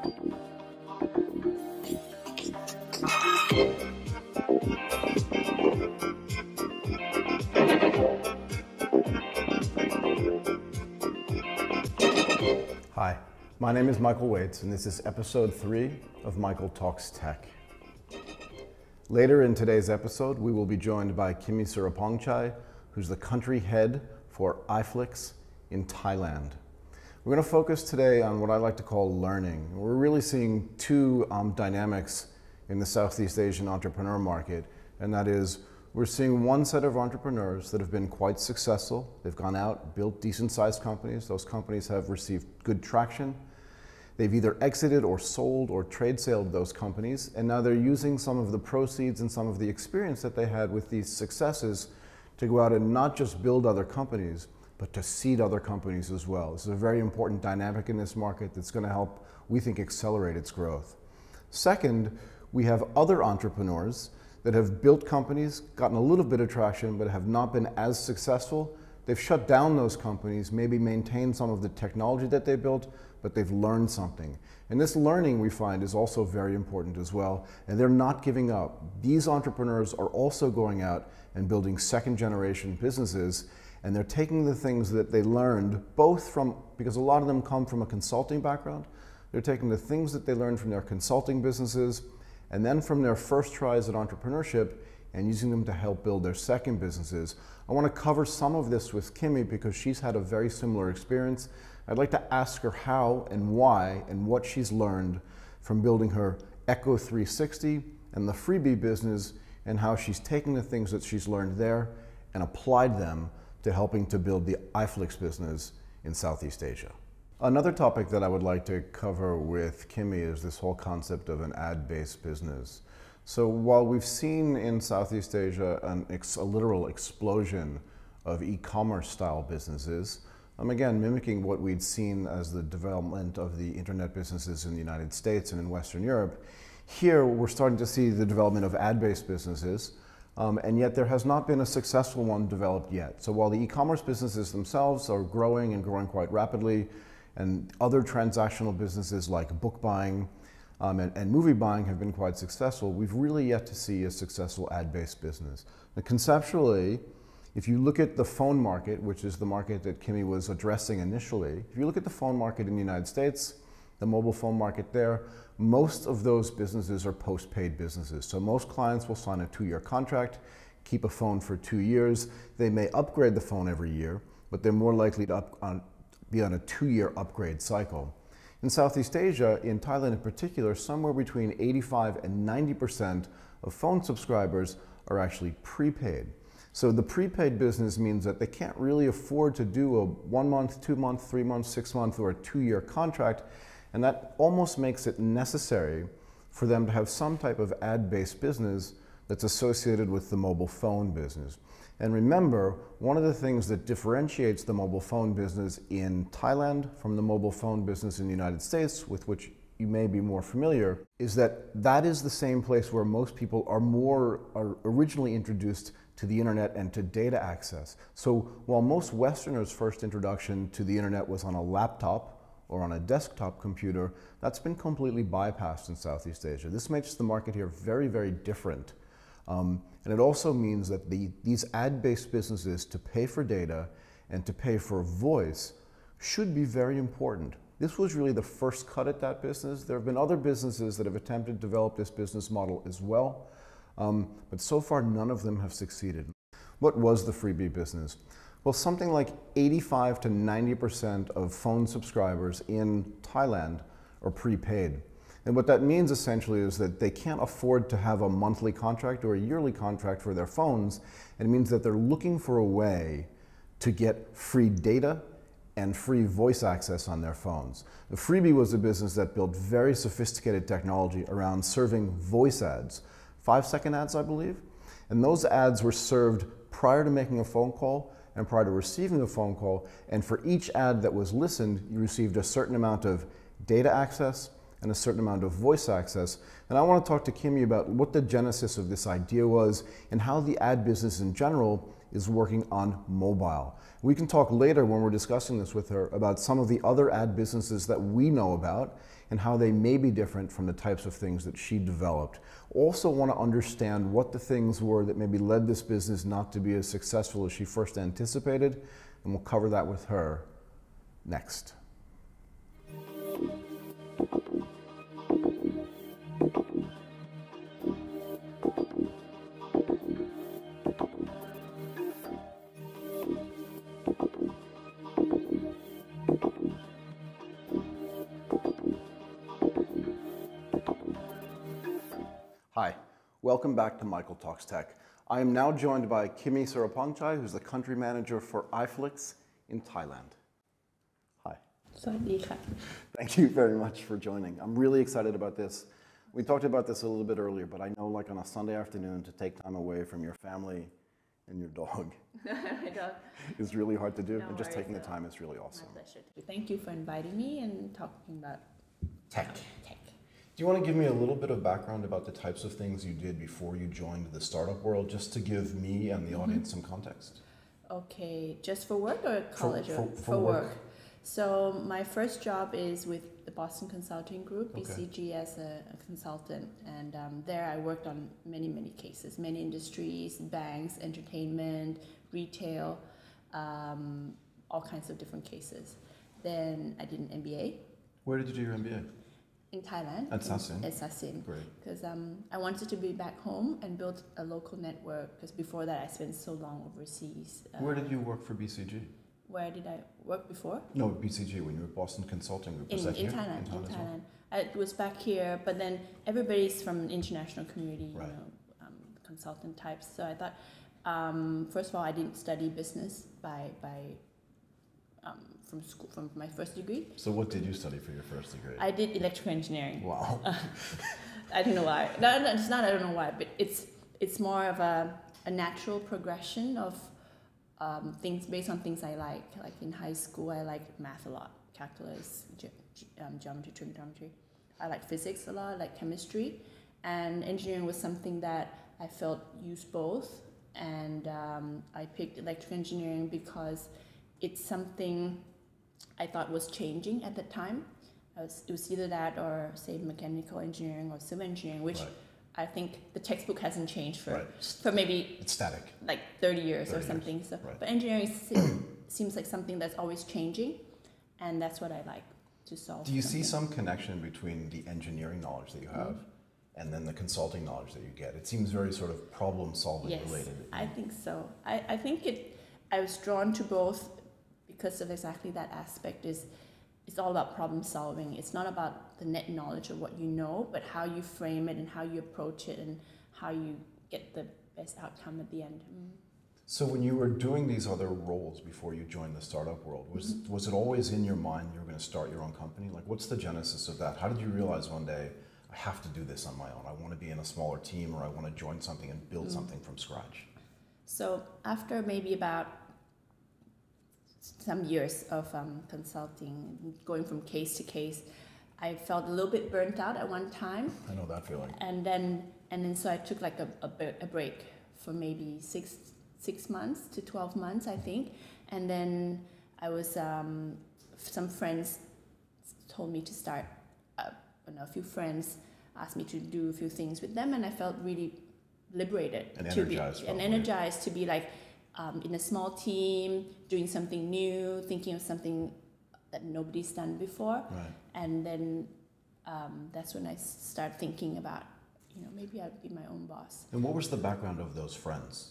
Hi, my name is Michael Waitze, and this is episode 3 of Michael Talks Tech. Later in today's episode, we will be joined by Kimmy Surapongchai, who's the country head for iFlix in Thailand. We're going to focus today on what I like to call learning. We're really seeing two dynamics in the Southeast Asian entrepreneur market, and that is we're seeing one set of entrepreneurs that have been quite successful. They've gone out, built decent-sized companies. Those companies have received good traction. They've either exited or sold or trade-saled those companies, and now they're using some of the proceeds and some of the experience that they had with these successes to go out and not just build other companies, but to seed other companies as well. This is a very important dynamic in this market that's going to help, we think, accelerate its growth. Second, we have other entrepreneurs that have built companies, gotten a little bit of traction, but have not been as successful. They've shut down those companies, maybe maintained some of the technology that they built, but they've learned something. And this learning, we find, is also very important as well, and they're not giving up. These entrepreneurs are also going out and building second-generation businesses, and they're taking the things that they learned, both from, because a lot of them come from a consulting background, they're taking the things that they learned from their consulting businesses, and then from their first tries at entrepreneurship and using them to help build their second businesses. I want to cover some of this with Kimmy because she's had a very similar experience. I'd like to ask her how and why and what she's learned from building her Echo 360 and the Freebie business, and how she's taken the things that she's learned there and applied them to helping to build the iFlix business in Southeast Asia. Another topic that I would like to cover with Kimmy is this whole concept of an ad-based business. So while we've seen in Southeast Asia a literal explosion of e-commerce style businesses, again, mimicking what we'd seen as the development of the internet businesses in the United States and in Western Europe, here we're starting to see the development of ad-based businesses, and yet there has not been a successful one developed yet. So while the e-commerce businesses themselves are growing and growing quite rapidly, and other transactional businesses like book buying and movie buying have been quite successful, we've really yet to see a successful ad-based business. Now, conceptually, if you look at the phone market, which is the market that Kimmy was addressing initially, if you look at the phone market in the United States, the mobile phone market there, most of those businesses are post-paid businesses. So most clients will sign a 2-year contract, keep a phone for 2 years. They may upgrade the phone every year, but they're more likely to be on a 2-year upgrade cycle. In Southeast Asia, in Thailand in particular, somewhere between 85% and 90% of phone subscribers are actually prepaid. So the prepaid business means that they can't really afford to do a 1-month, 2-month, 3-month, 6-month, or a 2-year contract, and that almost makes it necessary for them to have some type of ad-based business that's associated with the mobile phone business. And remember, one of the things that differentiates the mobile phone business in Thailand from the mobile phone business in the United States, with which you may be more familiar, is that that is the same place where most people are originally introduced to the internet and to data access. So while most Westerners' first introduction to the internet was on a laptop or on a desktop computer, that's been completely bypassed in Southeast Asia. This makes the market here very, very different. And it also means that these ad-based businesses, to pay for data and to pay for voice, should be very important. This was really the first cut at that business. There have been other businesses that have attempted to develop this business model as well, but so far none of them have succeeded. What was the Freebie business? Well, something like 85% to 90% of phone subscribers in Thailand are prepaid. And what that means essentially is that they can't afford to have a monthly contract or a yearly contract for their phones. And it means that they're looking for a way to get free data and free voice access on their phones. The Freebie was a business that built very sophisticated technology around serving voice ads, 5-second ads, I believe. And those ads were served prior to making a phone call and prior to receiving a phone call. And for each ad that was listened, you received a certain amount of data access and a certain amount of voice access. And I want to talk to Kimmy about what the genesis of this idea was and how the ad business in general is working on mobile. We can talk later when we're discussing this with her about some of the other ad businesses that we know about and how they may be different from the types of things that she developed. Also want to understand what the things were that maybe led this business not to be as successful as she first anticipated, and we'll cover that with her next. Hi, welcome back to Michael Talks Tech. I am now joined by Kimmy Surapongchai, who's the country manager for iFlix in Thailand. Hi. สวัสดีค่ะ Thank you very much for joining. I'm really excited about this. We talked about this a little bit earlier, but I know like on a Sunday afternoon to take time away from your family and your dog is really hard to do. No and just taking the worries. time is really awesome. My pleasure. Thank you for inviting me and talking about Tech. tech. Do you want to give me a little bit of background about the types of things you did before you joined the startup world, just to give me and the audience some context? Okay, just for work or college? For work. So my first job is with the Boston Consulting Group, Okay. BCG, as a consultant, and there I worked on many cases, many industries, banks, entertainment, retail, all kinds of different cases. Then I did an MBA Where did you do your MBA? in Thailand. At Sasin. At Sasin. Great. Because I wanted to be back home and build a local network, because before that I spent so long overseas. Where did you work for BCG? Where did I work before? No, BCG, when you were Boston Consulting Group. Was that In here? Thailand. In In as well? Thailand. It was back here, but then everybody's from an international community, Right. you know, consultant types. So I thought, first of all, I didn't study business from school, from my first degree. So what did you study for your first degree? I did electrical engineering. Wow. I don't know why. No, it's not. I don't know why, but it's more of a natural progression of things based on things I like. Like in high school, I liked math a lot, calculus, geometry, trigonometry. I like physics a lot, like chemistry, and engineering was something that I felt used both. And I picked electrical engineering because it's something I thought was changing at the time. It was either that or say mechanical engineering or civil engineering, which Right. I think the textbook hasn't changed for Right. maybe It's static. like 30 years 30 or something. years. So, Right. but engineering seems like something that's always changing, and that's what I like to solve. Do you see something. some connection between the engineering knowledge that you have and then the consulting knowledge that you get? It seems very sort of problem solving Yes, related. I think so. I think I was drawn to both because of exactly that aspect. It's all about problem solving. It's not about the net knowledge of what you know, but how you frame it and how you approach it and how you get the best outcome at the end. So when you were doing these other roles before you joined the startup world, was it always in your mind you were going to start your own company? Like, what's the genesis of that? How did you realize one day, I have to do this on my own? I want to be in a smaller team, or I want to join something and build something from scratch? So after maybe about some years of consulting, going from case to case, I felt a little bit burnt out at one time. I know that feeling. And then so I took like a break for maybe six months to 12 months, I think. And then I was, some friends told me to start, a few friends asked me to do a few things with them, and I felt really liberated. And energized. Energized to be like in a small team, doing something new, thinking of something that nobody's done before. Right. And then that's when I started thinking about, maybe I'd be my own boss. And what was the background of those friends?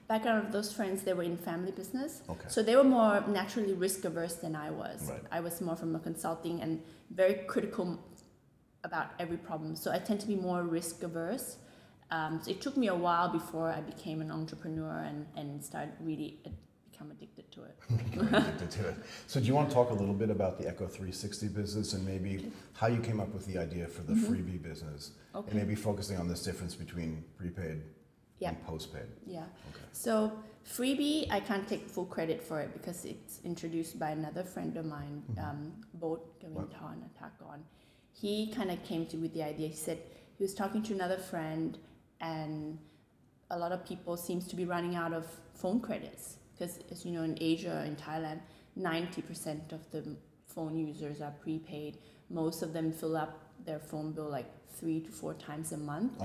Background of those friends, they were in family business. Okay. So they were more naturally risk averse than I was. Right. I was more from a consulting and very critical about every problem. So I tend to be more risk averse. So it took me a while before I became an entrepreneur and started really become addicted to it. Addicted to it. So do you want to talk a little bit about the Echo 360 business and maybe how you came up with the idea for the Freebie business? Okay. And maybe focusing on this difference between prepaid and postpaid. Yeah. Okay. So Freebie, I can't take full credit for it because it's introduced by another friend of mine, Bodh Gavinthon Thakon. He kind of came with the idea. He said he was talking to another friend and a lot of people seems to be running out of phone credits because, as you know, in Asia, in Thailand, 90% of the phone users are prepaid. Most of them fill up their phone bill like 3 to 4 times a month,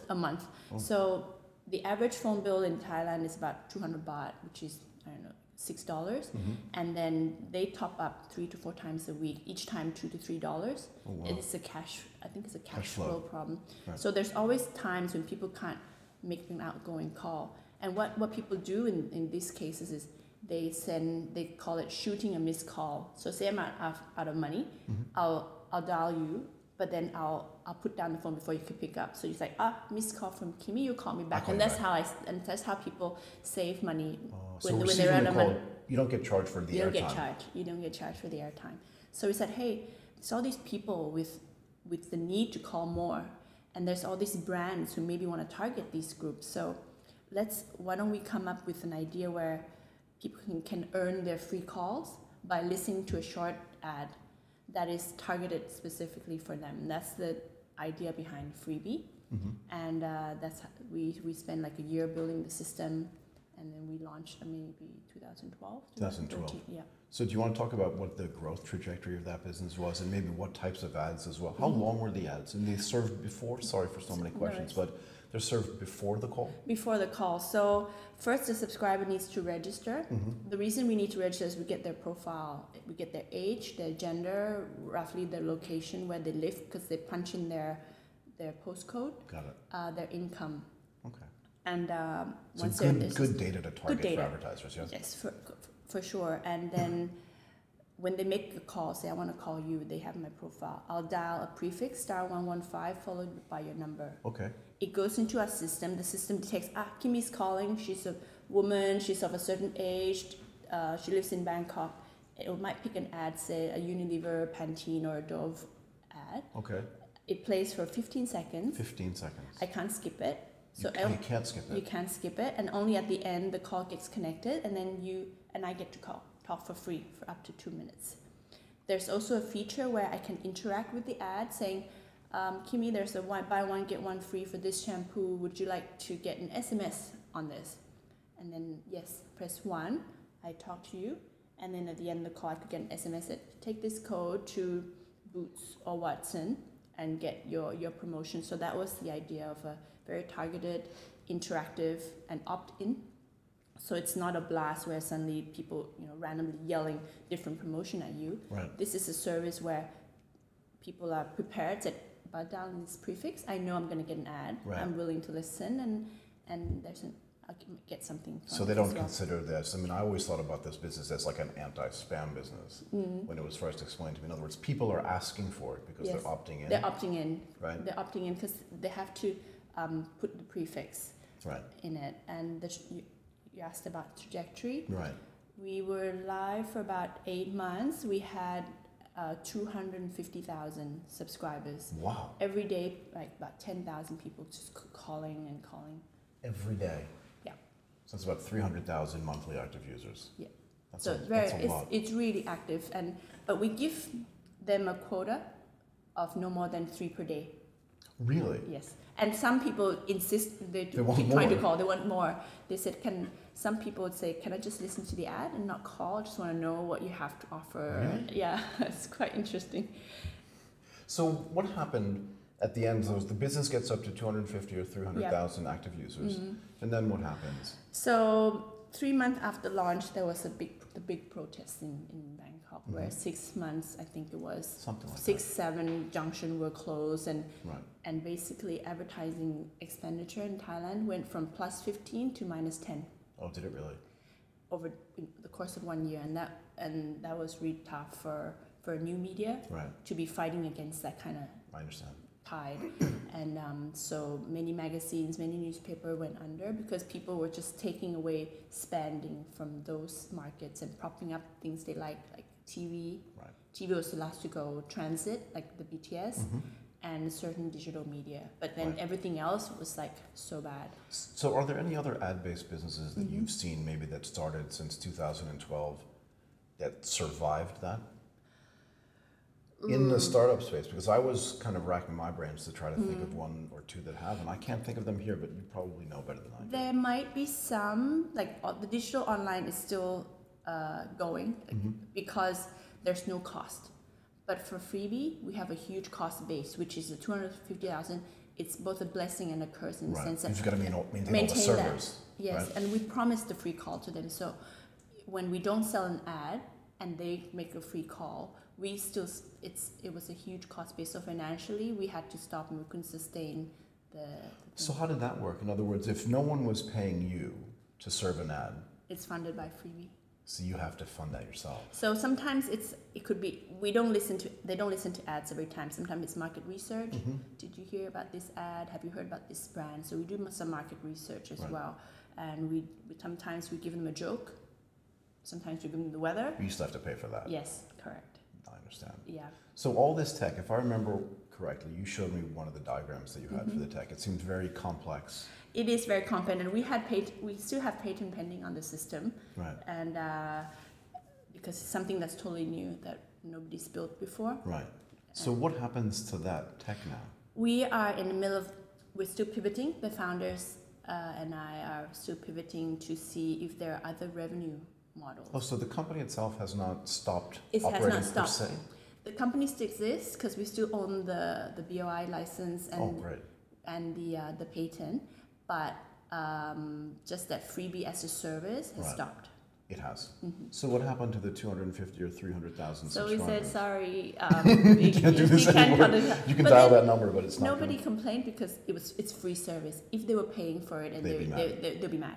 a month. Oh. So the average phone bill in Thailand is about 200 baht, which is, I don't know, $6, and then they top up 3 to 4 times a week, each time $2 to $3. Oh, wow. It's I think it's a cash flow problem. Right. So there's always times when people can't make an outgoing call. And what people do in these cases is they call it shooting a missed call. So say I'm out of money, I'll dial you, but then I'll put down the phone before you can pick up. So it's like, missed call from Kimmy, you call me back. And that's how people save money when they're out of money. You don't get charged for the airtime. You don't get charged for the airtime. So we said, hey, there's all these people with the need to call more, and there's all these brands who maybe want to target these groups. So why don't we come up with an idea where people can earn their free calls by listening to a short ad that is targeted specifically for them. And that's the idea behind Freebie. And we spent like a year building the system, and then we launched maybe 2012. 2012. Yeah. So do you want to talk about what the growth trajectory of that business was, and maybe what types of ads as well? How long were the ads? And they served before? Sorry for so many questions, but they're served before the call? Before the call. So first, the subscriber needs to register. The reason we need to register is we get their profile, we get their age, their gender, roughly their location where they live, because they punch in their postcode. Got it. Their income. Okay. And once good data to target for advertisers. Yes. Yes, for sure. And then when they make a call, say I want to call you, they have my profile. I'll dial a prefix *115 followed by your number. Okay. It goes into our system. The system detects, Kimmy's calling. She's a woman. She's of a certain age. She lives in Bangkok. It might pick an ad, say a Unilever, Pantene, or a Dove ad. Okay. It plays for 15 seconds. 15 seconds. I can't skip it. So you can't skip it. You can't skip it, and only at the end the call gets connected, and then I get to talk for free for up to 2 minutes. There's also a feature where I can interact with the ad, saying, Kimmy, there's a buy one get one free for this shampoo. Would you like to get an SMS on this? And then yes, press 1. I talk to you, and then at the end of the call I could get an SMS that take this code to Boots or Waitze and get your promotion. So that was the idea of a very targeted, interactive, and opt-in. So it's not a blast where suddenly people, randomly yelling different promotion at you. Right. This is a service where people are prepared to put down this prefix. I know I'm going to get an ad. Right. I'm willing to listen, and I'll get something. So they don't consider this. I mean, I always thought about this business as like an anti-spam business when it was first explained to me. In other words, people are asking for it because they're opting in. They're opting in. Right. They're opting in because they have to put the prefix in it. And you asked about trajectory. Right. We were live for about 8 months. We had 250,000 subscribers. Wow. Every day, like about 10,000 people just calling and calling. Every day? Yeah. So it's about 300,000 monthly active users. Yeah. That's a lot. It's really active, but we give them a quota of no more than 3 per day. Really? Yes. And some people insist they keep trying to call. They want more. They said, some people would say, can I just listen to the ad and not call? I just want to know what you have to offer. Really? Yeah, it's quite interesting. So what happened at the end? So the business gets up to 250 or 300,000 active users. And then what happens? So 3 months after launch, there was the big protest in Bangkok, where 6 months, I think it was, something like 6-7 junction were closed, and basically advertising expenditure in Thailand went from +15 to -10. Oh, did it really? Over the course of 1 year, and that was really tough for new media to be fighting against that kind of. I understand. Tide. And so many magazines, many newspapers went under because people were just taking away spending from those markets and propping up things they like TV. Right. TV was the last to go, transit, like the BTS, and certain digital media. But then everything else was like so bad. So are there any other ad-based businesses that you've seen maybe that started since 2012 that survived that? in the startup space? Because I was kind of racking my brains to try to think of one or two that have, and I can't think of them here, but you probably know better than I do. There might be some, like the digital online is still going because there's no cost. But for Freebie, we have a huge cost base, which is the 250,000. It's both a blessing and a curse in the sense that you've got to maintain all the servers. That. Yes, right? And we promised the free call to them. So when we don't sell an ad and they make a free call, we still it was a huge cost base. So financially, we had to stop and we couldn't sustain the So how did that work? In other words, if no one was paying you to serve an ad, it's funded by Freebie. So you have to fund that yourself. So sometimes it could be they don't listen to ads every time. Sometimes it's market research. Did you hear about this ad? Have you heard about this brand? So we do some market research as well. And we sometimes we give them a joke. Sometimes we give them the weather. You still have to pay for that. Yes, correct. I understand. Yeah. So all this tech, if I remember correctly, you showed me one of the diagrams that you had for the tech. It seemed very complex. It is very complex, and we still have patent pending on the system. Right. And because it's something that's totally new that nobody's built before. Right. So what happens to that tech now? We are in the middle of, we're still pivoting. The founders and I are still pivoting to see if there are other revenue models. Oh, so the company itself has not stopped operating per se? The company still exists because we still own the BOI license and the patent, but just that Freebie as a service has stopped. It has. So what happened to the 250 or 300,000 So subscribers? we said, sorry, you can't do this anymore. You can dial that number, but it's not. Nobody complained because it's free service. If they were paying for it, and they'd be mad.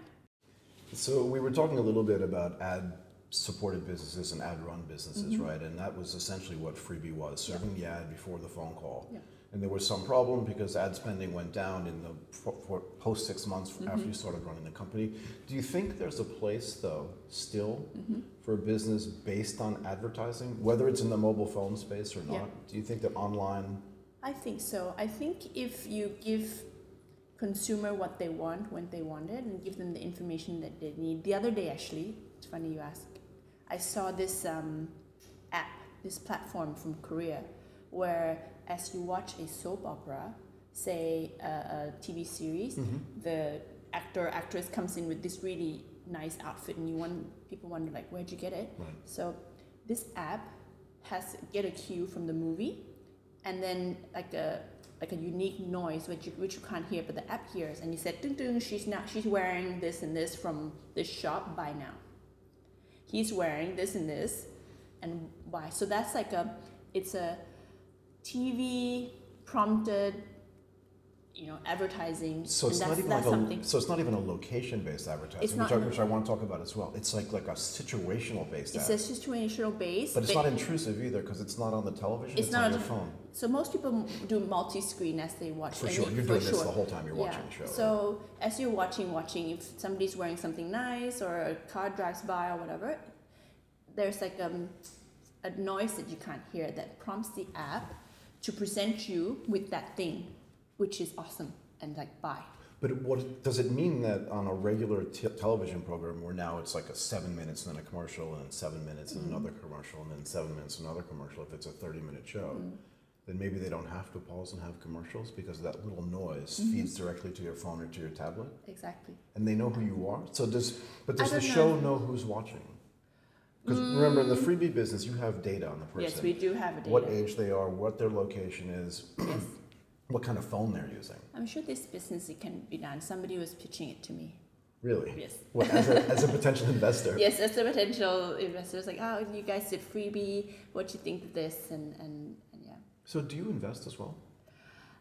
So we were talking a little bit about ad-supported businesses and ad-run businesses, right? And that was essentially what Freebie was, serving the ad before the phone call. Yeah. And there was some problem because ad spending went down in the post 6 months after you started running the company. Do you think there's a place, though, still for a business based on advertising, whether it's in the mobile phone space or not? Yeah. Do you think that online? I think so. I think if you give consumer what they want when they want it and give them the information that they need. The other day, actually, it's funny you ask, I saw this app, this platform from Korea, where as you watch a soap opera, say a TV series, the actor or actress comes in with this really nice outfit, and people wonder like, where'd you get it? Right. So this app get a cue from the movie, and then like a unique noise which you can't hear, but the app hears, and you said, ding, ding, she's wearing this and this from this shop, buy now. He's wearing this and this, and buy. So that's like it's a TV prompted, advertising. So it's not even so it's not even a location-based advertising, which I want to talk about as well. It's like a situational-based. It's a situational based, but it's not intrusive either because it's not on the television. It's on your phone. So most people do multi-screen as they watch. For sure, you're doing this the whole time you're watching the show. So as you're watching, if somebody's wearing something nice or a car drives by or whatever, there's like a noise that you can't hear that prompts the app to present you with that thing, which is awesome, and like buy. But what does it mean that on a regular television program where now it's like 7 minutes and then a commercial and then 7 minutes and another commercial and then 7 minutes and another commercial, if it's a 30-minute show, then maybe they don't have to pause and have commercials because that little noise feeds directly to your phone or to your tablet? Exactly. And they know who you are? So does the show know who's watching? Because remember, in the Freebie business, you have data on the person. Yes, we do have data. What age they are, what their location is, what kind of phone they're using. I'm sure this business, it can be done. Somebody was pitching it to me. Really? Yes. What, as a potential investor? Yes, as a potential investor. It's like, oh, you guys did Freebie. What do you think of this? And yeah. So do you invest as well?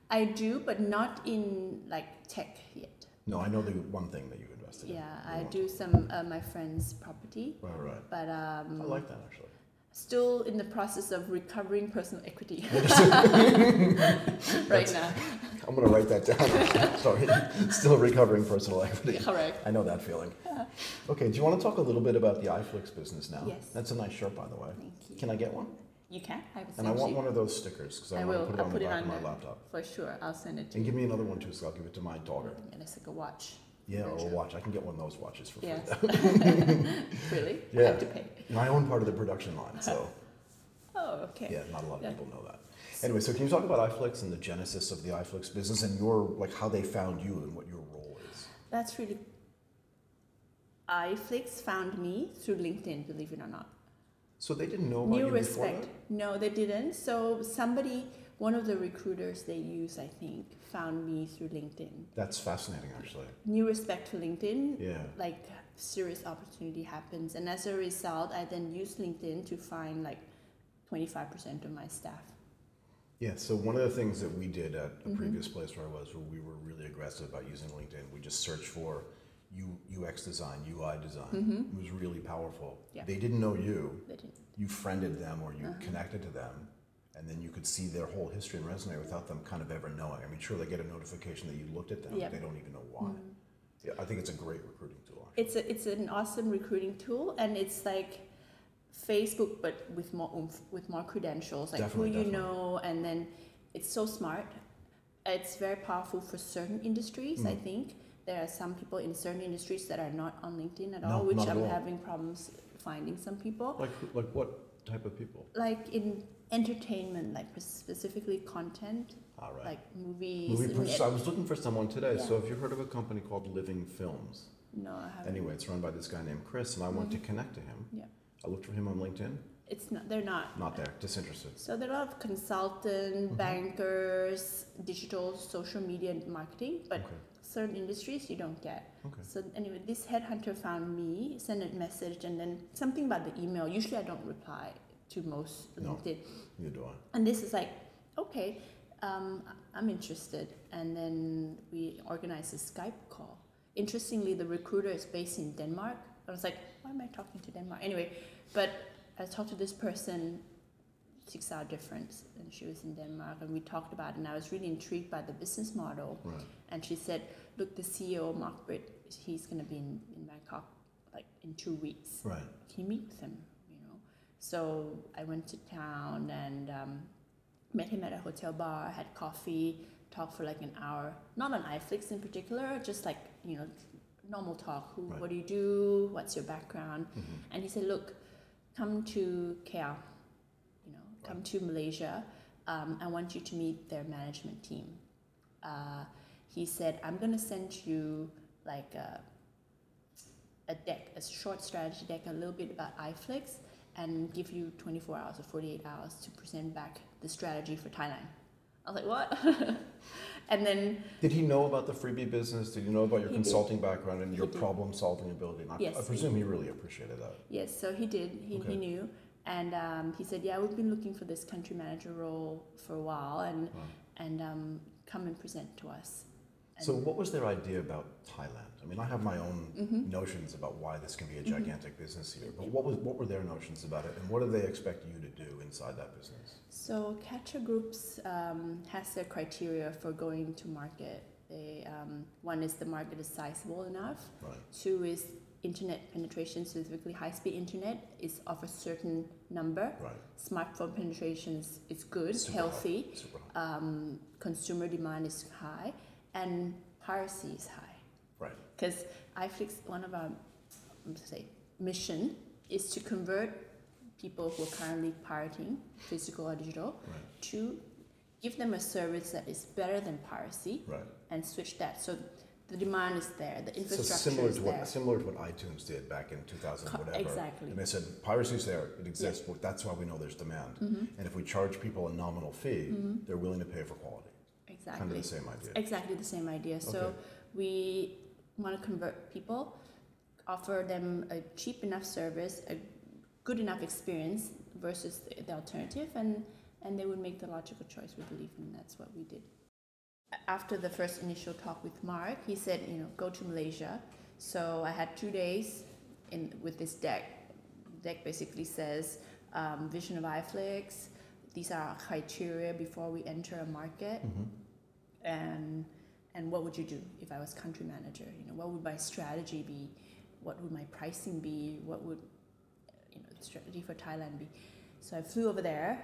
I do, but not in like tech yet. No, I know the one thing that you invested in. Yeah, I do some my friend's property. Right. But I like that actually. Still in the process of recovering personal equity right now. I'm going to write that down. Sorry. Still recovering personal equity. Correct. I know that feeling. Okay, do you want to talk a little bit about the iFlix business now? Yes. That's a nice shirt, by the way. Thank you. Can I get one? You can. And I want one of those stickers because I want to put it on the back of my laptop. For sure. I'll send it to you. And give me another one too, so I'll give it to my daughter. And it's like a watch. Yeah, or a watch. I can get one of those watches for free. Yes. Really? Yeah. I have to pay. And I own part of the production line, so. Oh, okay. Yeah, not a lot of people know that. Anyway, so can you talk about iFlix and the genesis of the iFlix business and like how they found you and what your role is? That's really. iFlix found me through LinkedIn, believe it or not. So they didn't know about you before that? No, they didn't. So one of the recruiters they use, I think, found me through LinkedIn. That's fascinating, actually. New respect for LinkedIn. Yeah. Like serious opportunity happens, and as a result, I then use LinkedIn to find like 25% of my staff. Yeah. So one of the things that we did at a previous place where I was, where we were really aggressive about using LinkedIn, we just searched for UX design, UI design. It was really powerful. Yeah. They didn't know you. They didn't. You friended them or you connected to them, and then you could see their whole history and resume without them kind of ever knowing. I mean, sure, they get a notification that you looked at them, but they don't even know why. Yeah, I think it's a great recruiting tool. Actually. It's an awesome recruiting tool, and it's like Facebook, but with more oomph, with more credentials, like who you know, and then it's so smart. It's very powerful for certain industries, I think. There are some people in certain industries that are not on LinkedIn at all, which I'm having problems finding some people. Like what type of people? Like in entertainment, like specifically content, like movies. I was looking for someone today. Yeah. So have you heard of a company called Living Films? No, I haven't. Anyway, it's run by this guy named Chris, and I want to connect to him. Yeah. I looked for him on LinkedIn. It's not. They're not. Not there. Disinterested. So there are a lot of consultants, bankers, digital, social media, and marketing, but certain industries you don't get. Okay. So anyway, this headhunter found me, sent a message, and then something about the email. Usually I don't reply to most LinkedIn. Neither do I. And this is like, okay, I'm interested, and then we organized a Skype call. Interestingly, the recruiter is based in Denmark. I was like, why am I talking to Denmark? Anyway, but I talked to this person, 6-hour difference, and she was in Denmark, and we talked about it, and I was really intrigued by the business model. Right. And she said, look, the CEO, Mark Britt, he's going to be in Bangkok like in 2 weeks. Right. Can you meet with him? So I went to town and met him at a hotel bar, had coffee, talked for like an hour, not on iFlix in particular, just like, normal talk. What do you do? What's your background? And he said, look, come to KL, come to Malaysia. I want you to meet their management team. He said, I'm going to send you like a deck, a short strategy deck, a little bit about iFlix, and give you 24 hours or 48 hours to present back the strategy for Thailand. I was like, what? And then... Did he know about the Freebie business? Did he know about your consulting background and your problem-solving ability? Yes, I presume he really appreciated that. Yes, so he did. He knew. And he said, yeah, we've been looking for this country manager role for a while, and come and present to us. So what was their idea about Thailand? I mean, I have my own notions about why this can be a gigantic business here, but what were their notions about it, and what do they expect you to do inside that business? So Catcher Groups has their criteria for going to market. They, one is the market is sizable enough. Right. 2 is internet penetration, specifically high-speed internet, is of a certain number. Right. Smartphone penetration is good, healthy. Super high. Consumer demand is high. And piracy is high. Right. Because iFlix, one of our mission is to convert people who are currently pirating, physical or digital, to give them a service that is better than piracy, and switch that. So the demand is there, the infrastructure is there. Similar to what iTunes did back in 2000, whatever. Exactly. And they said, piracy's there, it exists, but that's why we know there's demand. And if we charge people a nominal fee, they're willing to pay for quality. Exactly. Kind of the same idea. Exactly the same idea. Okay. So we want to convert people, offer them a cheap enough service, a good enough experience versus the alternative, and they would make the logical choice, we believe, and that's what we did. After the first initial talk with Mark, he said, go to Malaysia. So I had 2 days with this deck. The deck basically says vision of iFlix. These are our criteria before we enter a market. And what would you do if I was country manager? What would my strategy be? What would my pricing be? What would the strategy for Thailand be? So I flew over there.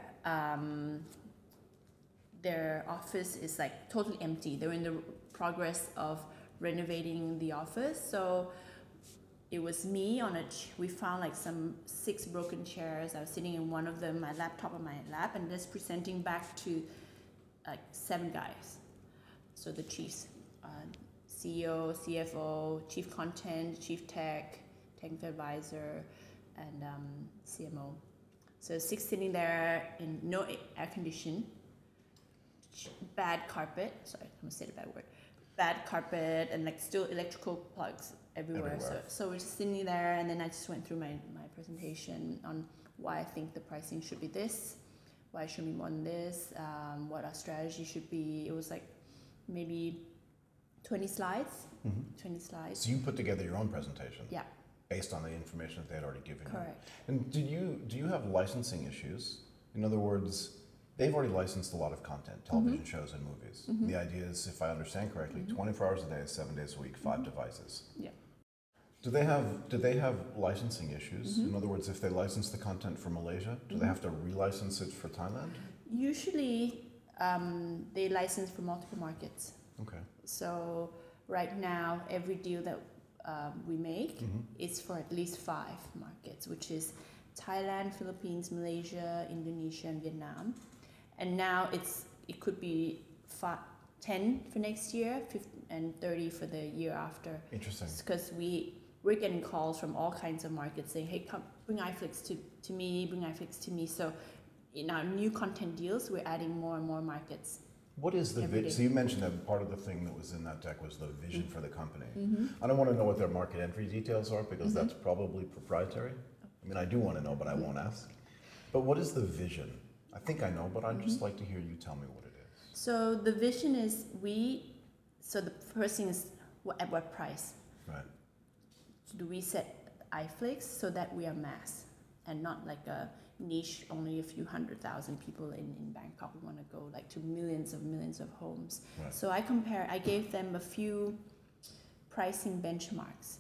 Their office is like totally empty. They're in the progress of renovating the office. So it was me on we found like some 6 broken chairs. I was sitting in one of them, my laptop on my lap, and just presenting back to like 7 guys. So the chiefs, CEO, CFO, chief content, chief tech, technical advisor, and CMO. So 6 sitting there in no air condition, bad carpet. Sorry, I'm gonna say the bad word. Bad carpet and like still electrical plugs everywhere. So we're just sitting there, and then I just went through my presentation on why I think the pricing should be this, why it should be more than this, what our strategy should be. It was like maybe 20 slides. 20 slides. So you put together your own presentation? Yeah. Based on the information that they had already given you? Correct. And do you have licensing issues? In other words, they've already licensed a lot of content, television shows and movies. The idea is, if I understand correctly, 24 hours a day, 7 days a week, 5 devices. Yeah. Do they have licensing issues? In other words, if they license the content for Malaysia, do they have to relicense it for Thailand? Usually, they license for multiple markets. Okay. So right now, every deal that we make is for at least 5 markets, which is Thailand, Philippines, Malaysia, Indonesia, and Vietnam. And now it could be 10 for next year, 50, and 30 for the year after. Interesting. Because we're getting calls from all kinds of markets saying, hey, come bring iFlix to me, bring iFlix to me. So in our new content deals, we're adding more and more markets. What is the vision? So you mentioned that part of the thing that was in that deck was the vision for the company. I don't want to know what their market entry details are, because that's probably proprietary. I mean, I do want to know, but I won't ask. But what is the vision? I think I know, but I'd just like to hear you tell me what it is. So the vision is so the first thing is at what price? Right. Do we set iFlix so that we are mass and not like a niche, only a few 100,000 people in Bangkok? We want to go like to millions of homes. Right. So I gave them a few pricing benchmarks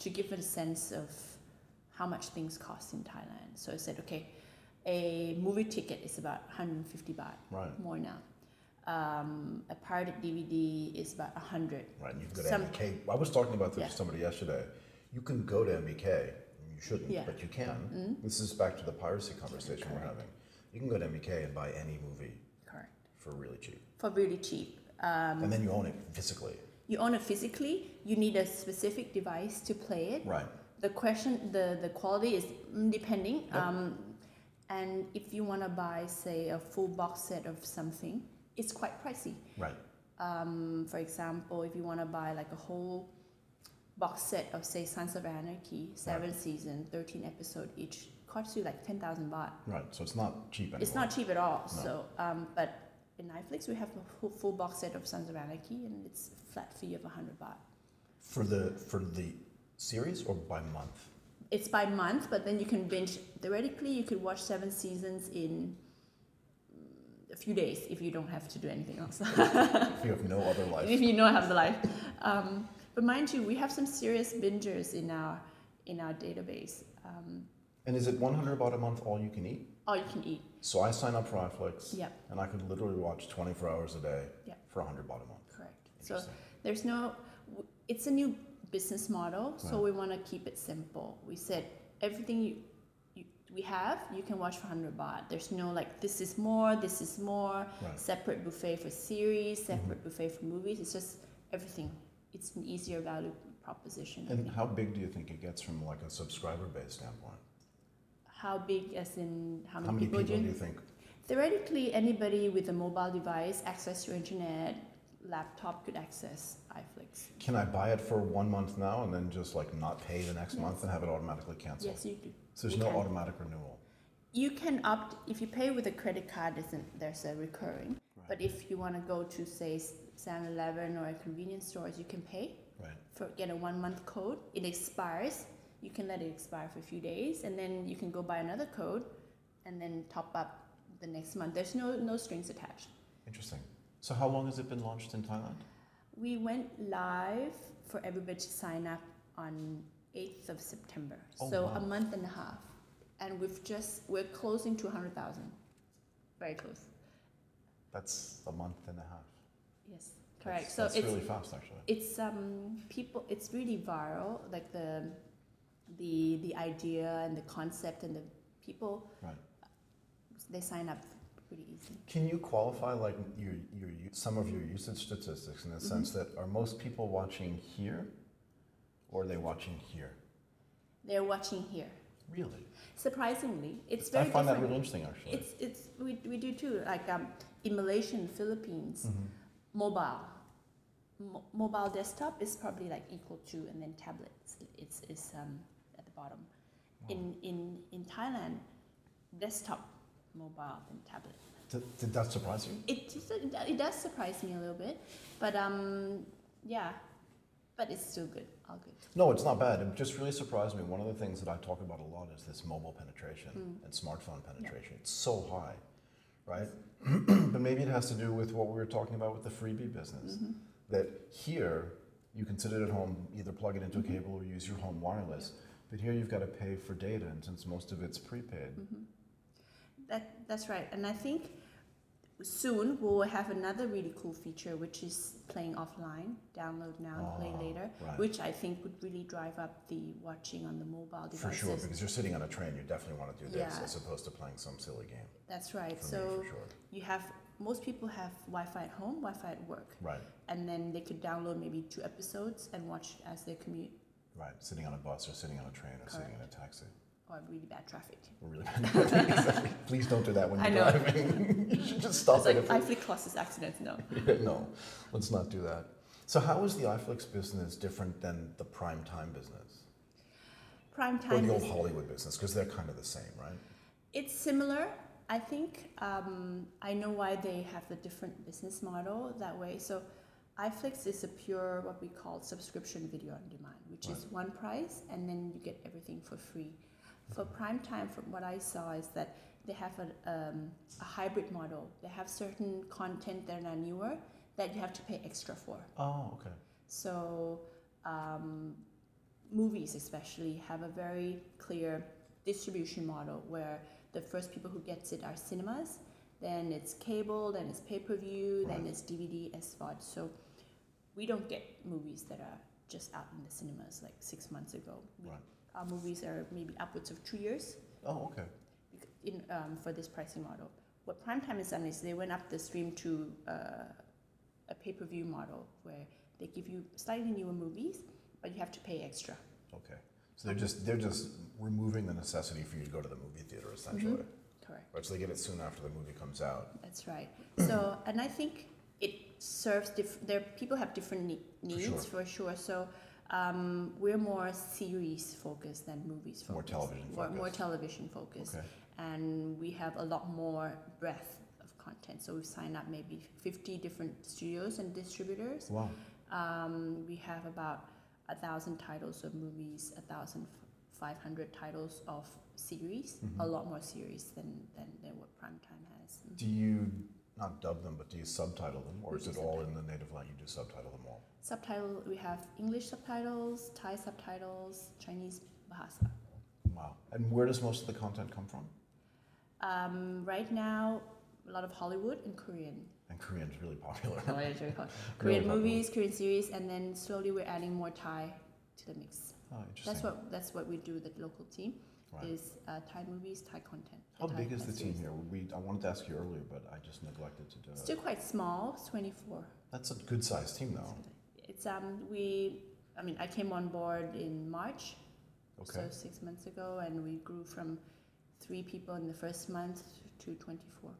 to give it a sense of how much things cost in Thailand. So I said, okay, a movie ticket is about 150 baht, more now. A pirated DVD is about 100. Right, and you can go to MBK. I was talking about this with somebody yesterday. You can go to MBK. You shouldn't, but you can. This is back to the piracy conversation we're having. You can go to MBK and buy any movie. Correct. For really cheap. For really cheap. And then you own it physically. You own it physically. You need a specific device to play it. Right. The quality is depending. And if you want to buy, say, a full box set of something, it's quite pricey. Right. For example, if you want to buy like a whole box set of, say, Sons of Anarchy, 7 seasons, 13 episodes each, costs you like 10,000 baht. Right, so it's not cheap anymore. It's not cheap at all. No. So, but in iFlix, we have a full box set of Sons of Anarchy, and it's a flat fee of 100 baht. For the series or by month? It's by month, but then you can binge. Theoretically, you could watch 7 seasons in a few days if you don't have to do anything else. If you have no other life. If you don't have the life. But mind you, we have some serious bingers in our database. And is it 100 baht a month all you can eat? All you can eat. So I sign up for iFlix, Yep. and I could literally watch 24 hours a day for 100 baht a month. Correct. So there's it's a new business model, so we want to keep it simple. We said everything we have, you can watch for 100 baht. There's no like, this is more, separate buffet for series, separate buffet for movies. It's just everything. It's an easier value proposition. And how big do you think it gets from like a subscriber-based standpoint? How big as in how many people do you think? Theoretically, anybody with a mobile device, access to internet, laptop could access iFlix. Can I buy it for 1 month now and then just like not pay the next month and have it automatically canceled? Yes, you do. So there's no automatic renewal? You can opt, if you pay with a credit card, there's a recurring. Right. But if you want to go to, say, 7-Eleven or a convenience stores, you can pay. Right. Get a 1 month code. It expires. You can let it expire for a few days, and then you can go buy another code and then top up the next month. There's no strings attached. Interesting. So how long has it been launched in Thailand? We went live for everybody to sign up on 8th of September. A month and a half. And we're closing to 100,000. Very close. That's a month and a half. Yes. Correct. That's really fast, actually. It's people. It's really viral. Like the idea and the concept and the people. Right. They sign up pretty easy. Can you qualify like some of your usage statistics in the sense that are most people watching here, or are they watching here? They're watching here. Really? Surprisingly, it's very. I find different. that really interesting, actually. It's we do too. Like in Malaysia and Philippines, mobile desktop is probably like equal to, and then tablets it's at the bottom. Wow. In Thailand, desktop, mobile, and tablet. Did that surprise you? It does surprise me a little bit, but yeah, but it's still good. All good. No, it's not bad. It just really surprised me. One of the things that I talk about a lot is this mobile penetration and smartphone penetration. Yeah. It's so high, right? But maybe it has to do with what we were talking about with the Freebie business. That here, you can sit it at home, either plug it into a cable or use your home wireless. But here you've got to pay for data, and since most of it's prepaid. That's right. And I think soon we'll have another really cool feature, which is playing offline, download now, play later, right. Which I think would really drive up the watching on the mobile devices. For sure, because you're sitting on a train, you definitely want to do this as opposed to playing some silly game. That's right. For sure. You have, most people have Wi-Fi at home, Wi-Fi at work. Right. And then they could download maybe 2 episodes and watch as they commute. Right, sitting on a bus or sitting on a train or sitting in a taxi. Or really bad traffic. Really bad traffic, exactly. Please don't do that when you're driving. You should just stop it. Like iFlix causes accidents, no. No, let's not do that. So how is the iFlix business different than the prime time business? Prime time or the old Hollywood business, because they're kind of the same, right? It's similar. I think I know why they have the different business model that way. So iFlix is a pure, what we call subscription video on demand, which is one price, and then you get everything for free. For prime time, from what I saw, is that they have a hybrid model. They have certain content that are newer that you have to pay extra for. Oh, okay. So movies especially have a very clear distribution model where the first people who gets it are cinemas, then it's cable, then it's pay-per-view, then it's DVD, SVOD. So we don't get movies that are just out in the cinemas like 6 months ago. Our movies are maybe upwards of 2 years. Oh, okay. For this pricing model. What Primetime has done is they went up the stream to a pay-per-view model where they give you slightly newer movies, but you have to pay extra. Okay. So they're just removing the necessity for you to go to the movie theater, essentially. Correct. Right, so they get it soon after the movie comes out. That's right. So, and I think it serves people have different needs for sure. So we're more series focused than movies focused. More television focused. More television focused. Okay. And we have a lot more breadth of content. So we've signed up maybe 50 different studios and distributors. Wow. We have about 1,000 titles of movies, 1,500 titles of series, a lot more series than what Primetime has. Do you not dub them, but do you subtitle them, or is it all in the native language? You do subtitle them all? Subtitle, we have English subtitles, Thai subtitles, Chinese Bahasa. Wow. And where does most of the content come from? Right now, a lot of Hollywood and Korean. And Korean's really popular. Oh, it's very hot. Korean movies, Korean series, and then slowly we're adding more Thai to the mix. Oh, interesting. That's what we do with the local team, is Thai movies, Thai content. How big is the team here? I wanted to ask you earlier, but I just neglected to do it. Still quite small, it's 24. That's a good sized team though. It's I came on board in March, so 6 months ago, and we grew from 3 people in the first month to 24.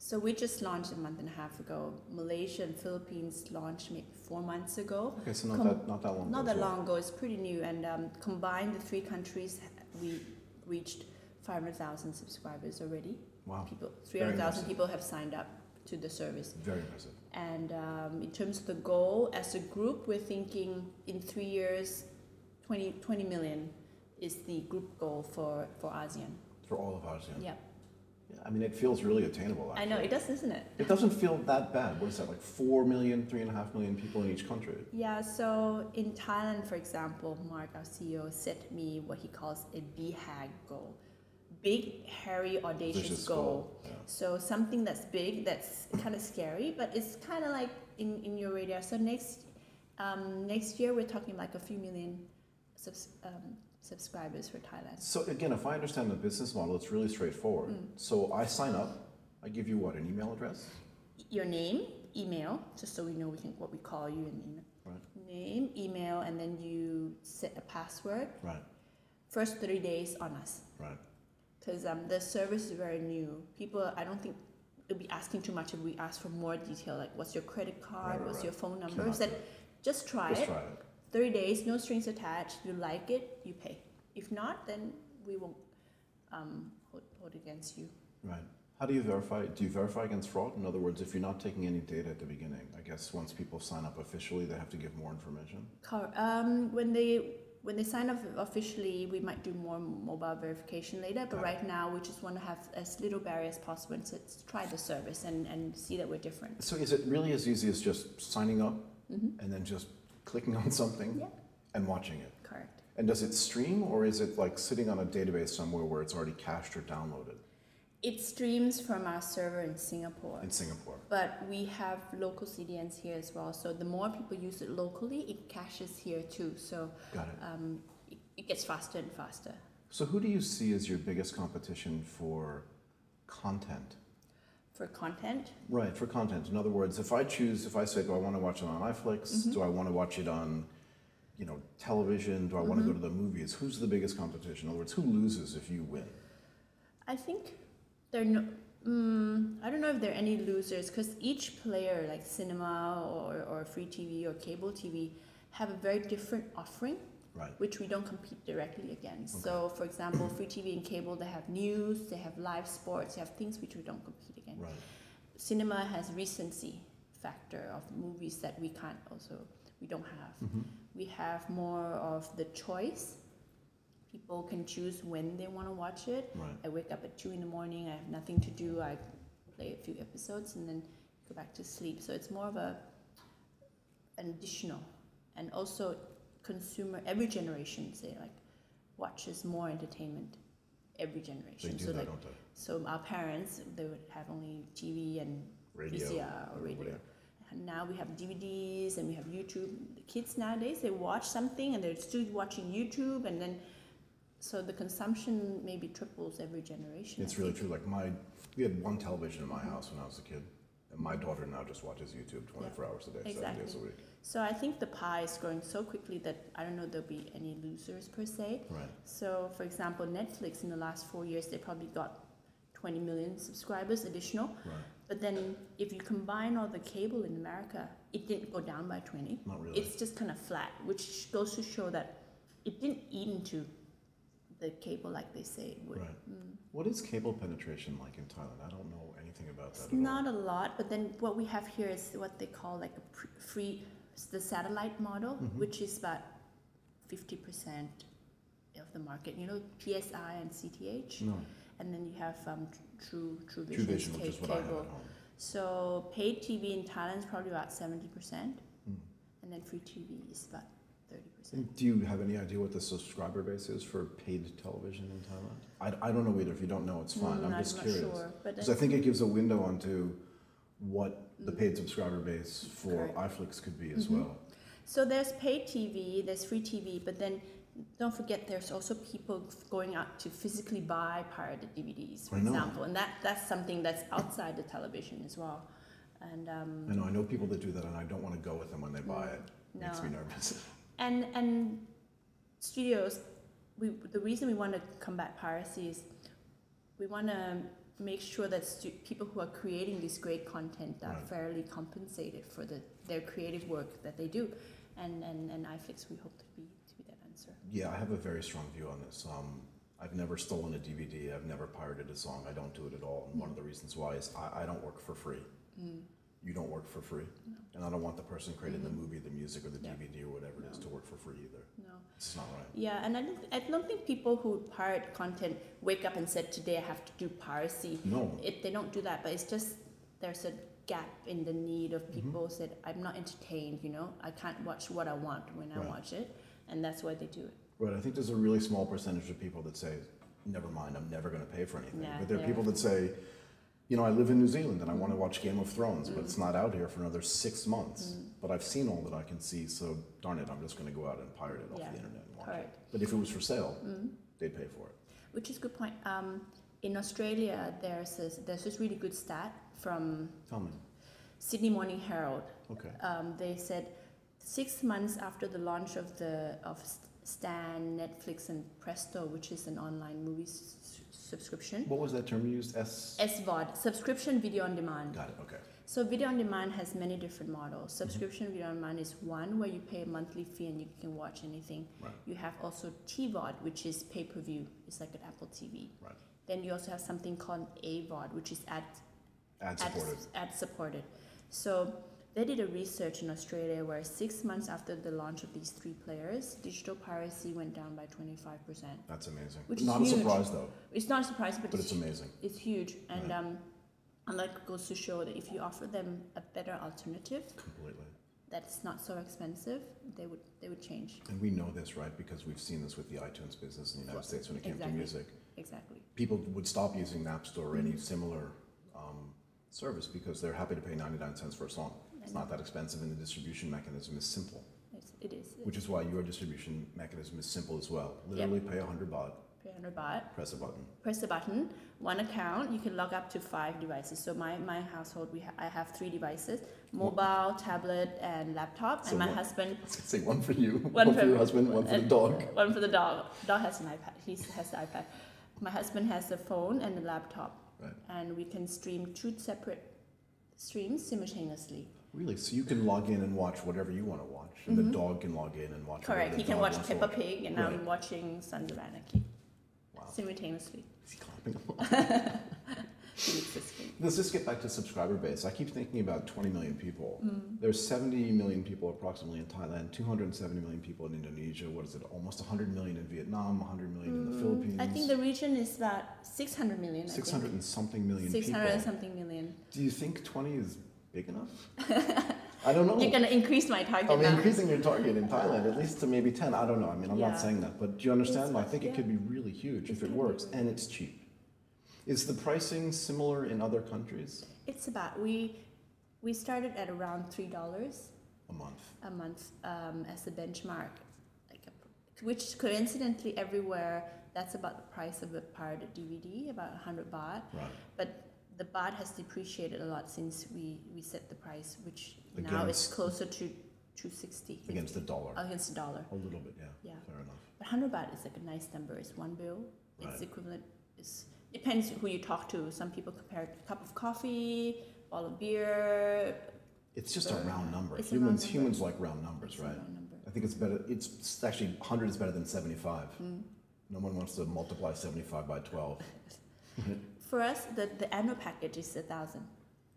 So we just launched a month and a half ago. Malaysia and Philippines launched maybe 4 months ago. Okay, so not that long ago. Not that long ago, it's pretty new. And combined, the 3 countries, we reached 500,000 subscribers already. Wow. 300,000 people have signed up to the service. Very impressive. And in terms of the goal, as a group, we're thinking in 3 years, 20 million is the group goal for ASEAN. For all of ASEAN? Yeah. Yeah, I mean, it feels really attainable, actually. I know, it does, isn't it? It doesn't feel that bad. What is that, like 4 million, 3.5 million people in each country? Yeah, so in Thailand, for example, Mark, our CEO, set me what he calls a BHAG goal. big, hairy, audacious goal. Yeah. So something that's big, that's kind of scary, but it's kind of like in your radar. So next year we're talking like a few million subscribers for Thailand. So again, if I understand the business model, it's really straightforward. So I sign up, I give you what, an email address? Your name, email, just so we know what we call you in email. Right. Name, email, and then you set a password. Right. First 30 days on us. Right. Because the service is very new. People, I don't think they'll be asking too much if we ask for more detail, like what's your credit card, what's your phone number. Just try it. 30 days, no strings attached. You like it, you pay. If not, then we won't hold against you. Right. How do you verify? Do you verify against fraud? In other words, if you're not taking any data at the beginning, I guess once people sign up officially, they have to give more information? When they sign up officially, we might do more mobile verification later, but right now we just want to have as little barrier as possible and try the service and see that we're different. So is it really as easy as just signing up and then just clicking on something and watching it? Correct. And does it stream, or is it like sitting on a database somewhere where it's already cached or downloaded? It streams from our server in Singapore. In Singapore. But we have local CDNs here as well. So the more people use it locally, it caches here too. So got it. It gets faster and faster. So who do you see as your biggest competition for content? For content? Right, for content. In other words, if I say, do I want to watch it on iFlix? Do I want to watch it on, television? Do I want to go to the movies? Who's the biggest competition? In other words, who loses if you win? I think I don't know if there are any losers, because each player, like cinema or free TV or cable TV, have a very different offering, which we don't compete directly against. Okay. So, for example, free TV and cable, they have news, they have live sports, they have things which we don't compete against. Right. Cinema has recency factor of movies that we don't have. We have more of the choice. People can choose when they want to watch it. Right. I wake up at 2 in the morning, I have nothing to do, I play a few episodes and then go back to sleep. So it's more of an additional. And also consumer, every generation, watches more entertainment. Every generation. They do that, don't they? So our parents, they would have only TV and radio, VCR or radio. And now we have DVDs and we have YouTube. The kids nowadays, they watch something and they're still watching YouTube, and then so the consumption maybe triples every generation. It's really true. Like we had one television in my house when I was a kid, and my daughter now just watches YouTube 24 hours a day, 7 days a week. So I think the pie is growing so quickly that I don't know there'll be any losers per se. Right. So for example, Netflix in the last 4 years, they probably got 20 million subscribers additional. Right. But then if you combine all the cable in America, it didn't go down by 20. Not really. It's just kind of flat, which goes to show that it didn't eat into the cable like they say it would. Right. What is cable penetration like in Thailand? I don't know anything about that. It's not a lot, but then what we have here is what they call like the satellite model, which is about 50% of the market. You know, PSI and CTH. No. And then you have True Vision, which is what I have at home. So paid TV in Thailand is probably about 70%, and then free TV is about 30%. Do you have any idea what the subscriber base is for paid television in Thailand? I don't know either. If you don't know, it's fine. I'm just curious. Sure, because I think it gives a window onto what the paid subscriber base for iFlix could be as well. So there's paid TV, there's free TV, but then don't forget there's also people going out to physically buy pirated DVDs, for example, and that's something that's outside the television as well. And I know people that do that, and I don't want to go with them when they buy it. It makes me nervous. And studios, the reason we want to combat piracy is we want to make sure that people who are creating this great content are fairly compensated for their creative work that they do, and iFlix we hope to be that answer. Yeah, I have a very strong view on this. I've never stolen a DVD. I've never pirated a song. I don't do it at all. And one of the reasons why is I don't work for free. You don't work for free. No. And I don't want the person creating the movie, the music, or the DVD or whatever it is to work for free either. No. It's not right. Yeah, and I don't think people who pirate content wake up and said, today I have to do piracy. No. They don't do that, but it's just there's a gap in the need of people said, I'm not entertained, I can't watch what I want when I watch it, and that's why they do it. Right, I think there's a really small percentage of people that say, never mind, I'm never going to pay for anything. Yeah, but there are people that say, you know, I live in New Zealand and I want to watch Game of Thrones, but it's not out here for another 6 months. But I've seen all that I can see, so darn it, I'm just going to go out and pirate it off the internet and watch it. But if it was for sale, they'd pay for it. Which is a good point. In Australia, there's this really good stat from Sydney Morning Herald. Okay. They said 6 months after the launch of Stan, Netflix, and Presto, which is an online movie subscription. What was that term you used? SVOD, subscription video on demand. Got it. Okay. So video on demand has many different models. Subscription video on demand is one where you pay a monthly fee and you can watch anything. Right. You have also TVOD, which is pay-per-view. It's like an Apple TV. Right. Then you also have something called AVOD, which is ad supported. So they did a research in Australia where 6 months after the launch of these three players, digital piracy went down by 25%. That's amazing. Which not is not a surprise though. It's not a surprise, but it's amazing. It's huge. And and that goes to show that if you offer them a better alternative, that's not so expensive, they would change. And we know this, right? Because we've seen this with the iTunes business in the United States when it came to music. Exactly. People would stop using the App Store or any similar service because they're happy to pay 99 cents for a song. It's not that expensive, and the distribution mechanism is simple. It is. Which is why your distribution mechanism is simple as well. Literally pay 100 baht. Pay 100 baht. Press a button. Press a button. One account. You can log up to 5 devices. So my household, I have 3 devices: mobile, tablet, and laptop. So and my husband. I was gonna say one for you, one for your husband, one for the dog. One for the dog. Dog has an iPad. He has the iPad. My husband has a phone and a laptop. Right. And we can stream 2 separate streams simultaneously. Really? So you can log in and watch whatever you want to watch, and the dog can log in and watch. Correct. He can watch Peppa Pig, and I'm watching Sons of Anarchy. Wow. Simultaneously. Is he clapping along? Let's just get back to subscriber base. I keep thinking about 20 million people. There's 70 million people approximately in Thailand, 270 million people in Indonesia. What is it? Almost 100 million in Vietnam, 100 million in the Philippines. I think the region is about 600 million. 600 and something million 600 and something million. Do you think 20 is big enough? I don't know. You're going to increase my target. I'm increasing your target in Thailand, at least to maybe 10. I don't know. I mean, I'm not saying that. But do you understand? I think it could be really huge if it works, and it's cheap. Is the pricing similar in other countries? It's about, we started at around $3 a month as a benchmark, which coincidentally everywhere, that's about the price of a pirated DVD, about 100 baht. Right. But the baht has depreciated a lot since we set the price, which now is closer to 260. Against the dollar. Against the dollar. A little bit, yeah. Fair enough. But 100 baht is like a nice number. It's one bill. Right. It's equivalent. Depends who you talk to. Some people compare a cup of coffee, bottle of beer. It's just a round number. Humans like round numbers, right? Round number. I think it's better. It's actually 100 is better than 75. No one wants to multiply 75 by 12. For us, the annual package is 1,000.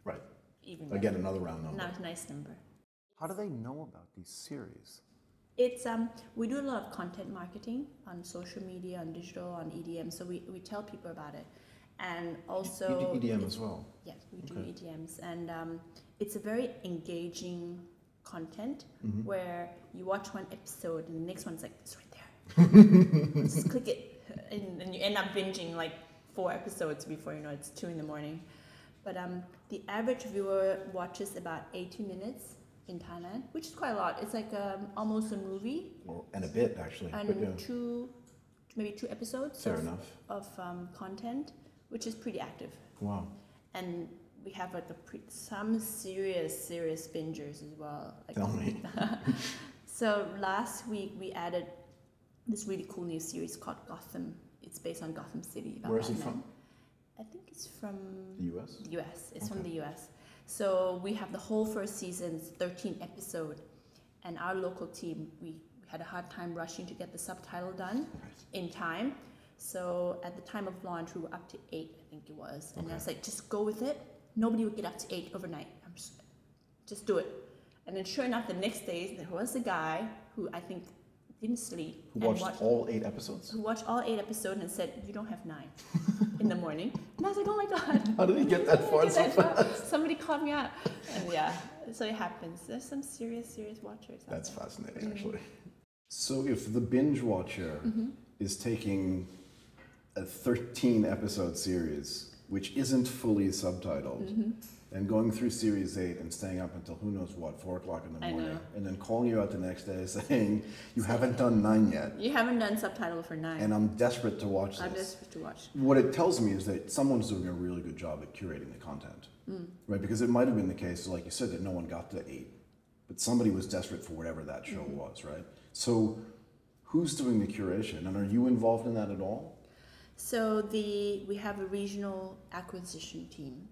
Right. Even again, another round number. Not a nice number. How do they know about these series? It's we do a lot of content marketing on social media, on digital, on EDM. So we tell people about it, and also you do EDM as well. Yes, we do EDMs, and it's a very engaging content where you watch one episode and the next one's like it's right there. Just click it, and you end up binging like 4 episodes before you know it's 2 in the morning. But the average viewer watches about 80 minutes. In Thailand, which is quite a lot. It's like almost a movie. Well, and a bit actually. And maybe 2 episodes. Fair enough. Of content, which is pretty active. Wow. And we have like some serious bingers as well. Like, tell me. So last week we added this really cool new series called Gotham. It's based on Gotham City. Where is it from? I think it's from the US. The US. It's from the US. So we have the whole first season's 13 episode, and our local team, we had a hard time rushing to get the subtitle done in time. So at the time of launch, we were up to 8, I think it was. And I was like, just go with it. Nobody would get up to 8 overnight. Just do it. And then sure enough, the next day, there was a guy who I think didn't sleep. Who watched all 8 episodes? Who watched all 8 episodes and said, you don't have 9 in the morning. And I was like, oh my God. How did he get that far so fast? Somebody called me out. And yeah, so it happens. There's some serious watchers. That's fascinating, actually. So if the binge watcher is taking a 13 episode series, which isn't fully subtitled, and going through series 8 and staying up until who knows what, 4 o'clock in the morning, and then calling you out the next day saying, you haven't done 9 yet. You haven't done subtitle for 9. And I'm desperate to watch this. I'm desperate to watch. What it tells me is that someone's doing a really good job at curating the content, right? Because it might have been the case, like you said, that no one got to 8, but somebody was desperate for whatever that show was, right? So who's doing the curation, and are you involved in that at all? So we have a regional acquisition team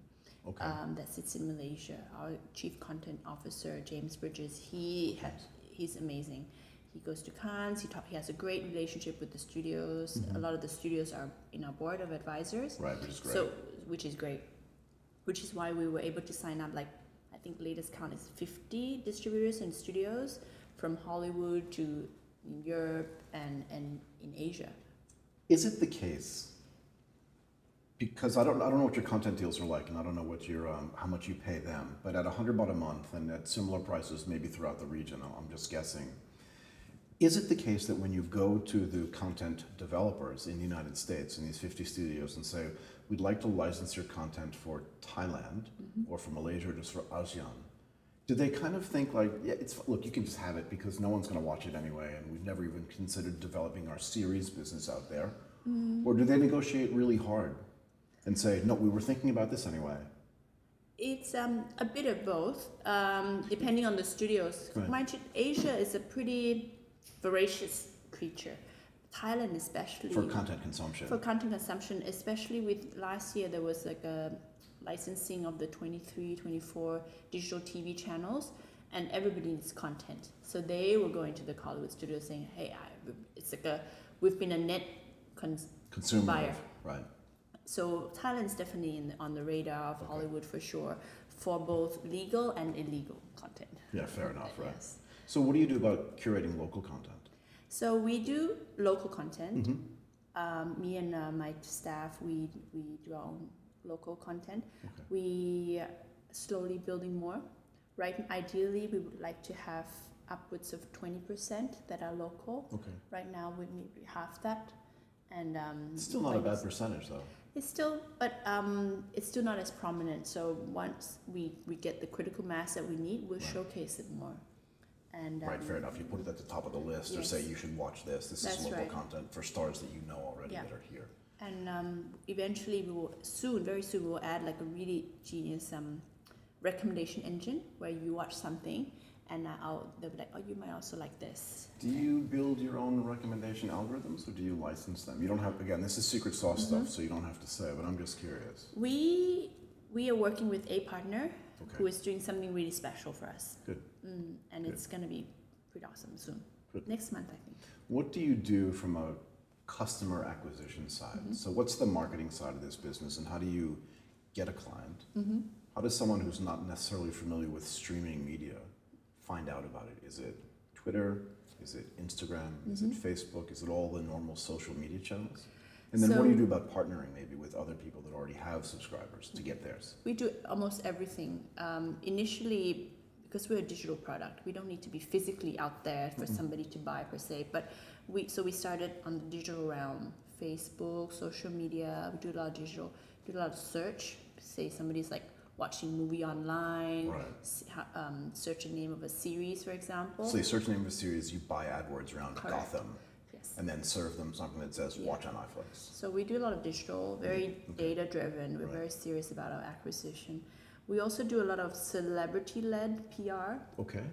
that sits in Malaysia. Our chief content officer, James Bridges, he's amazing. He goes to Cannes. He has a great relationship with the studios. A lot of the studios are in our board of advisors. Right, which is great. So, which is great. Which is why we were able to sign up, like, I think latest count is 50 distributors and studios from Hollywood to Europe and in Asia. Is it the case? Because I don't know what your content deals are like, and I don't know what your how much you pay them. But at $100 a month, and at similar prices maybe throughout the region, I'm just guessing. Is it the case that when you go to the content developers in the United States, in these 50 studios, and say, we'd like to license your content for Thailand or for Malaysia or just for ASEAN, do they kind of think like, yeah, look, you can just have it because no one's going to watch it anyway, and we've never even considered developing our series business out there? Or do they negotiate really hard and say, no, we were thinking about this anyway? It's a bit of both, depending on the studios. Right. Mind you, Asia is a pretty voracious creature. Thailand especially. For content consumption. For content consumption, especially with last year, there was like a licensing of the 23, 24 digital TV channels, and everybody needs content. So they were going to the Hollywood studio saying, hey, it's like we've been a net consumer buyer. Right. So Thailand's definitely on the radar of Hollywood for sure, for both legal and illegal content. Yeah, fair enough, right? Yes. So what do you do about curating local content? So we do local content. Me and my staff, we do our own local content. We slowly building more. Right, ideally we would like to have upwards of 20% that are local. Right now we maybe half that, and it's still not a bad percentage though. It's still, but it's still not as prominent. So once we get the critical mass that we need, we'll showcase it more. And right, fair enough. You put it at the top of the list, or say you should watch this. This is local content for stars that you know already that are here. And eventually, we will very soon, we will add like a really genius recommendation engine where you watch something, and they'll be like, oh, you might also like this. Do you build your own recommendation algorithms, or do you license them? You don't have. Again, this is secret sauce stuff, so you don't have to say. But I'm just curious. We are working with a partner who is doing something really special for us. Good. And it's going to be pretty awesome soon. Next month, I think. What do you do from a customer acquisition side? So what's the marketing side of this business, and how do you get a client? How does someone who's not necessarily familiar with streaming media find out about it? Is it Twitter? Is it Instagram? Is it Facebook? Is it all the normal social media channels? And then what do you do about partnering maybe with other people that already have subscribers to get theirs? We do almost everything. Initially, because we're a digital product, we don't need to be physically out there for somebody to buy per se. But we started on the digital realm, Facebook, social media. We do a lot of digital, do a lot of search. Say somebody's like watching a movie online, search a name of a series, for example. So you search the name of a series, you buy AdWords around Gotham. And then serve them something that says watch on Netflix. So we do a lot of digital, very data driven. We're very serious about our acquisition. We also do a lot of celebrity led PR. Okay.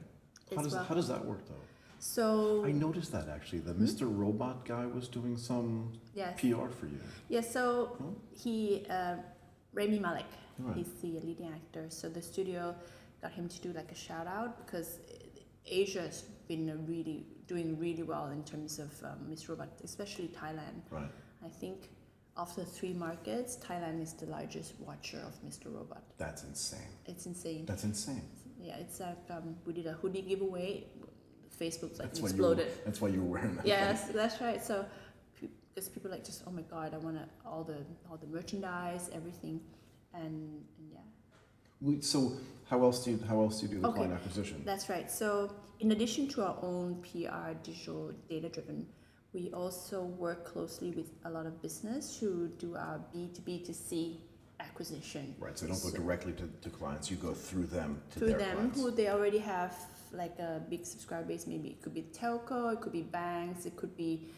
How does that work though? So I noticed that actually. The Mr. Robot guy was doing some PR for you. Yeah, so he Rami Malek, he's the leading actor. So the studio got him to do like a shout out because Asia has been doing really well in terms of Mr. Robot, especially Thailand. Right. I think of the 3 markets, Thailand is the largest watcher of Mr. Robot. That's insane. It's insane. That's insane. Yeah, it's like we did a hoodie giveaway. Facebook exploded. That's why you were wearing that. Yes, that's right. So because people like just, oh my God, I want all the merchandise, everything, and yeah. So how else do you do the client acquisition? That's right. So in addition to our own PR, digital, data-driven, We also work closely with a lot of business to do our B2B2C acquisition. Right, so you don't go directly to clients, you go through them to through their them clients. who they already have like a big subscriber base. Maybe it could be telco, it could be banks, it could be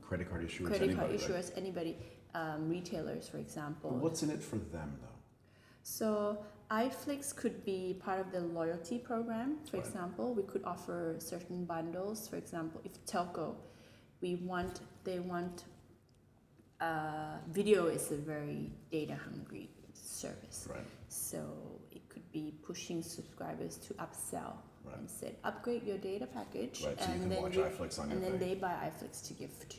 credit card issuers, anybody, retailers, for example. But what's in it for them, though? So iFlix could be part of the loyalty program. For example, we could offer certain bundles. For example, if telco, they want video is a very data hungry service. Right. So it could be pushing subscribers to upsell and said upgrade your data package. Right, so you can watch iFlix on your thing. And then they buy iFlix to give to,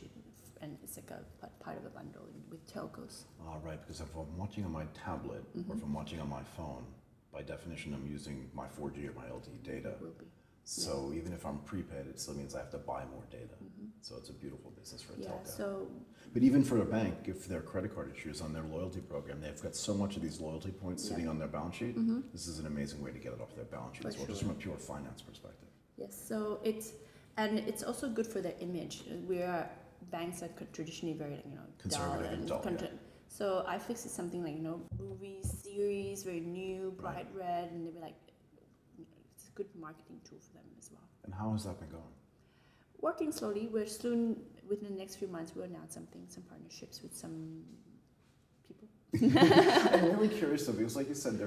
and it's like a part of a bundle with telcos. Right, because if I'm watching on my tablet or if I'm watching on my phone, by definition I'm using my 4G or my LTE data. Will be. So even if I'm prepaid, it still means I have to buy more data. So it's a beautiful business for a telco. But even for a bank, if their credit card issues on their loyalty program, they've got so much of these loyalty points sitting on their balance sheet. This is an amazing way to get it off their balance sheet as well, just from a pure finance perspective. Yes, so it's also good for their image. Banks are traditionally very Conservative and dull. So iFlix is something like movies, series, very new, bright red, and they'll be like, it's a good marketing tool for them as well. And how has that been going? Working slowly. We're soon, within the next few months, we'll announce some partnerships with some people. I'm really curious though, because like you said,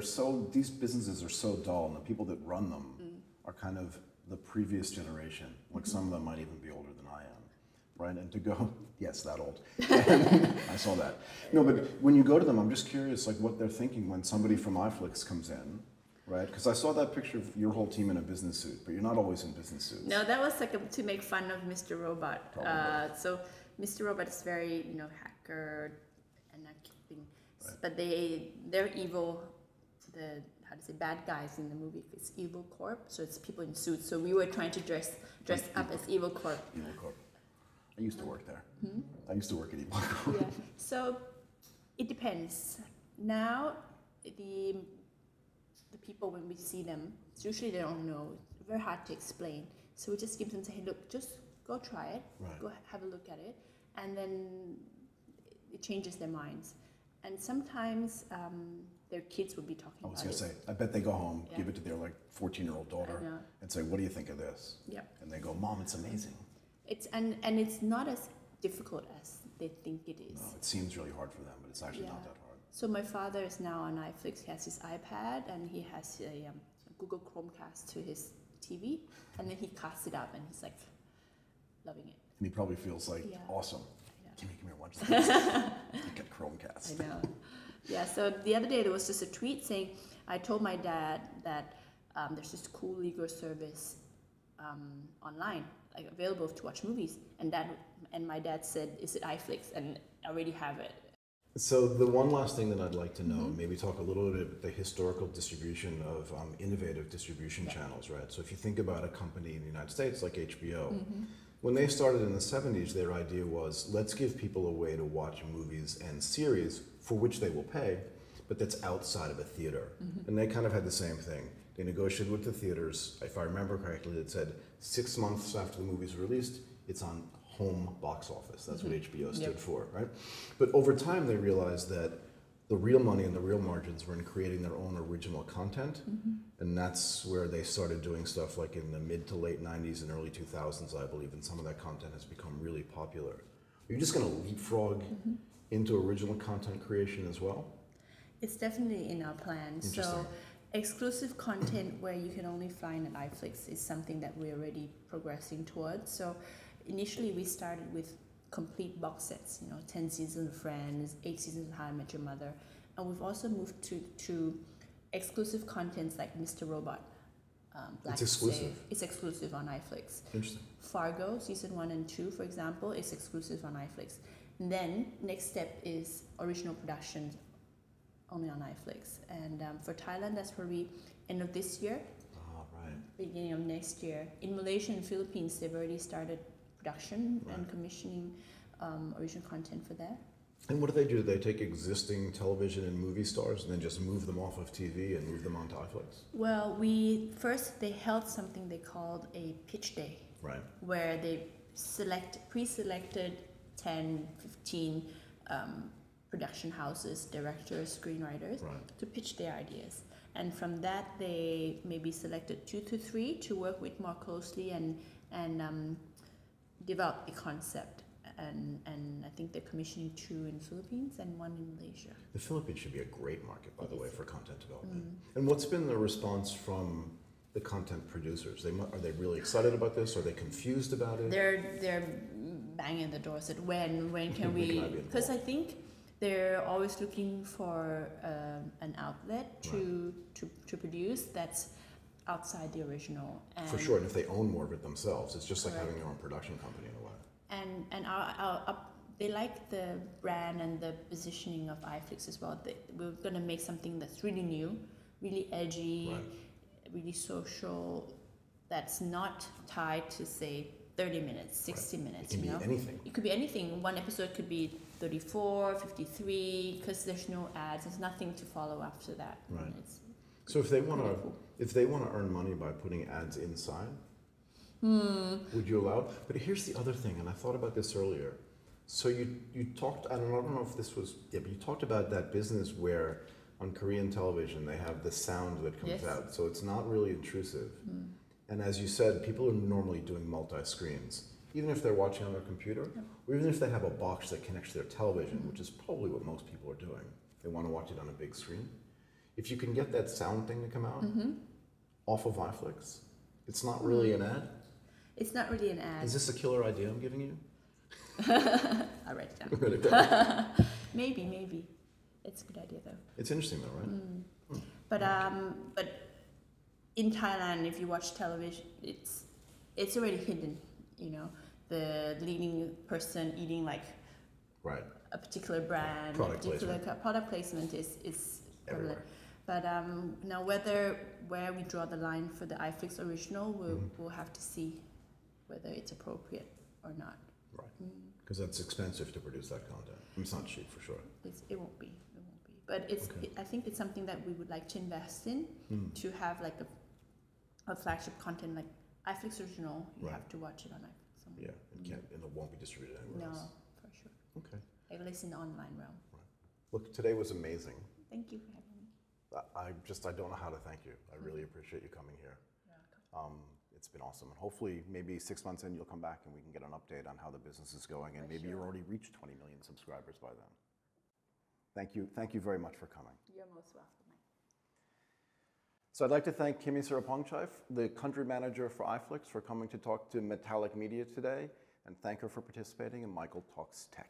these businesses are so dull, and the people that run them are kind of the previous generation. Like some of them might even be older than I am. Right, and to go, yes, that old. I saw that. No, but when you go to them, I'm just curious, like what they're thinking when somebody from iFlix comes in, right? Because I saw that picture of your whole team in a business suit, but you're not always in business suits. No, that was like to make fun of Mr. Robot. So Mr. Robot is very, hacker and not keeping, but they're evil. Bad guys in the movie. It's Evil Corp, so it's people in suits. So we were trying to dress up as Evil Corp. Evil Corp. I used to work there. I used to work at Evil Corp. Yeah. So it depends. Now the people, when we see them, usually they don't know. It's very hard to explain. So we just give them, say, hey, look, just go try it. Right. Go have a look at it, and then it changes their minds. And sometimes their kids would be talking about it. I was going to say, I bet they go home, give it to their 14-year-old daughter, and say, what do you think of this? Yeah. And they go, Mom, it's amazing. And it's not as difficult as they think it is. No, it seems really hard for them, but it's actually not that hard. So my father is now on iFlix. He has his iPad and he has a Google Chromecast to his TV, and then he casts it up and he's like loving it. And he probably feels like, awesome. Kimmy, come here, watch this. Like a Chromecast. I know. Yeah, so the other day there was just a tweet saying, I told my dad that there's this cool legal service online, available to watch movies, and my dad said, is it iFlix? And I already have it. So the one last thing that I'd like to know, maybe talk a little bit about the historical distribution of innovative distribution channels, right? So if you think about a company in the United States like HBO, when they started in the 70s, their idea was, let's give people a way to watch movies and series for which they will pay, but that's outside of a theater. And they kind of had the same thing. They negotiated with the theaters. If I remember correctly, it said 6 months after the movie's released, it's on home box office. That's what HBO stood for, right? But over time, they realized that the real money and the real margins were in creating their own original content. And that's where they started doing stuff like in the mid to late 90s and early 2000s, I believe, and some of that content has become really popular. Are you just going to leapfrog into original content creation as well? It's definitely in our plans. So exclusive content where you can only find at iFlix is something that we're already progressing towards. So initially we started with complete box sets, 10 seasons of Friends, 8 seasons of How I Met Your Mother. And we've also moved to exclusive contents like Mr. Robot. It's exclusive. It's exclusive on iFlix. Interesting. Fargo, season 1 and 2, for example, is exclusive on iFlix. And then next step is original productions only on iFlix. And for Thailand, that's probably end of this year, beginning of next year. In Malaysia and Philippines, they've already started production and commissioning original content for that. And what do? Do they take existing television and movie stars and then just move them off of TV and move them onto iFlix? Well, they held something they called a pitch day, where they pre-selected 10, 15 production houses, directors, screenwriters, to pitch their ideas. And from that, they maybe selected 2 to 3 to work with more closely and develop the concept. And I think they're commissioning 2 in Philippines and 1 in Malaysia. The Philippines should be a great market, by the way, for content development. And what's been the response from the content producers? Are they really excited about this? Are they confused about it? They're banging the door. Said when can we? Because I think they're always looking for an outlet to produce that's outside the original. And for sure, and if they own more of it themselves, it's just like having their own production company in a way. And they like the brand and the positioning of iFlix as well. We're going to make something that's really new, really edgy, really social, that's not tied to, say, 30 minutes, 60 minutes. It can be anything. It could be anything. One episode could be 34, 53, because there's no ads. There's nothing to follow after that. Right. So if they want to earn money by putting ads inside, would you allow it? But here's the other thing, and I thought about this earlier. So you talked, I don't know if this was, but you talked about that business where on Korean television they have the sound that comes out, so it's not really intrusive. And as you said, people are normally doing multi-screens, even if they're watching on their computer, or even if they have a box that connects to their television, which is probably what most people are doing. They want to watch it on a big screen. If you can get that sound thing to come out off of iFlix, it's not really an ad. It's not really an ad. Is this a killer idea I'm giving you? I'll write it down. Maybe. It's a good idea though. It's interesting though, right? But in Thailand, if you watch television, it's already hidden. You know, the leading person eating like a particular brand, product placement is everywhere. But now where we draw the line for the iFlix original, we'll have to see whether it's appropriate or not. Right. Because that's expensive to produce that content. It's not cheap for sure. It won't be. But I think it's something that we would like to invest in, to have like a flagship content like iFlix original. You have to watch it on iFlix somewhere. Yeah, and it won't be distributed anywhere else. No, for sure. Okay. At least in the online realm. Right. Look, today was amazing. Thank you for having me. I don't know how to thank you. I really appreciate you coming here. It's been awesome. And hopefully maybe 6 months in, you'll come back and we can get an update on how the business is going, and maybe you've already reached 20 million subscribers by then. Thank you very much for coming. You're most welcome. So I'd like to thank Kimmy Surapongchai, the country manager for iFlix, for coming to talk to Metaliq Media today, and thank her for participating in Michael Talks Tech.